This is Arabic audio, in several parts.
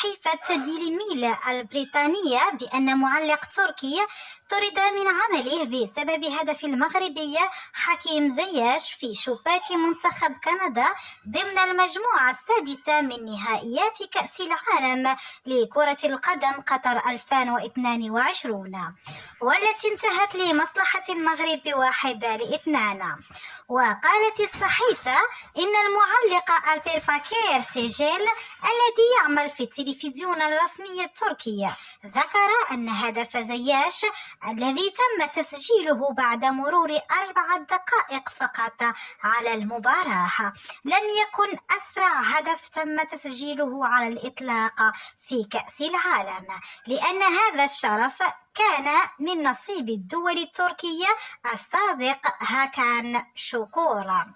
صحيفة ديلي ميل البريطانية بأن معلق تركي طرد من عمله بسبب هدف المغربي حكيم زياش في شباك منتخب كندا ضمن المجموعة السادسة من نهائيات كأس العالم لكرة القدم قطر 2022، والتي انتهت لمصلحة المغرب ب1-2. وقالت الصحيفة إن المعلق ألبير باكير سيجيل الذي يعمل في التلفزيون الرسمي التركي ذكر أن هدف زياش الذي تم تسجيله بعد مرور 4 دقائق فقط على المباراة لم يكن أسرع هدف تم تسجيله على الإطلاق في كأس العالم، لأن هذا الشرف كان من نصيب الدول التركية السابق هاكان شكورا.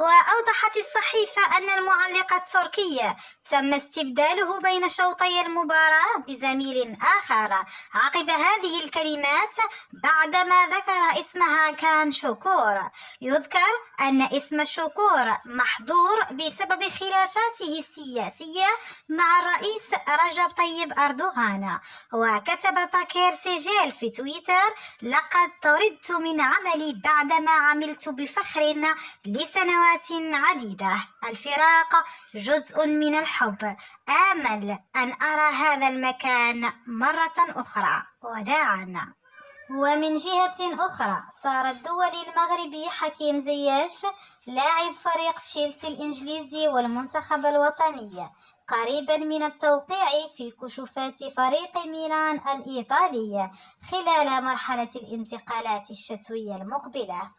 وأوضحت الصحيفة أن المعلق التركي تم استبداله بين شوطي المباراة بزميل آخر عقب هذه الكلمات بعدما ذكر اسمها كان شكور. يذكر أن اسم شكور محظور بسبب خلافاته السياسية مع الرئيس رجب طيب أردوغان. وكتب باكير سيجيل في تويتر: لقد طردت من عملي بعدما عملت بفخر لسنوات عديدة. الفراق جزء من الحب. آمل أن أرى هذا المكان مرة أخرى. وداعا. ومن جهة أخرى صار الدولي المغربي حكيم زياش لاعب فريق تشيلسي الإنجليزي والمنتخب الوطني قريبا من التوقيع في كشوفات فريق ميلان الإيطالي خلال مرحلة الانتقالات الشتوية المقبلة.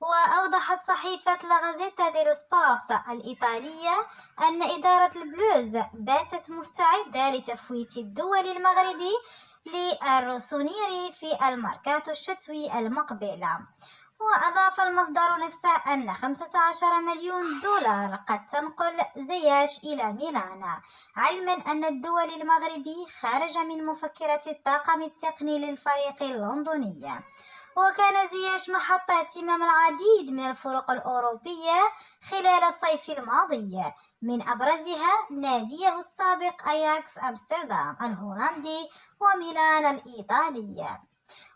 وأوضحت صحيفة لا غازيتا ديلو سبورت الإيطالية أن إدارة البلوز باتت مستعدة لتفويت الدول المغربي للروسونيري في الميركاتو الشتوي المقبل. وأضاف المصدر نفسه أن 15 مليون دولار قد تنقل زياش إلى ميلان، علما أن الدول المغربي خارج من مفكرة الطاقم التقني للفريق اللندني. وكان زياش محط اهتمام العديد من الفرق الأوروبية خلال الصيف الماضي، من أبرزها ناديه السابق أياكس أمستردام الهولندي وميلان الإيطالي.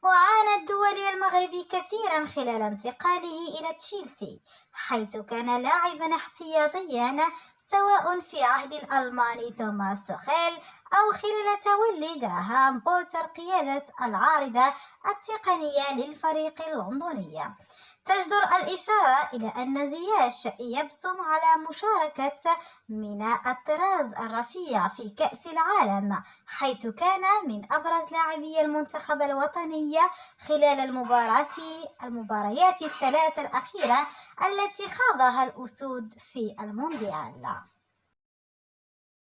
وعانى الدولي المغربي كثيرا خلال انتقاله إلى تشيلسي، حيث كان لاعبا احتياطيا سواء في عهد الألماني توماس توخيل أو خلال تولي جراهام بوتر قيادة العارضة التقنية للفريق اللندني. تجدر الإشارة إلى أن زياش يبصم على مشاركة من الطراز الرفيع في كأس العالم، حيث كان من أبرز لاعبي المنتخب الوطني خلال المباريات الثلاث الأخيرة التي خاضها الأسود في المونديال.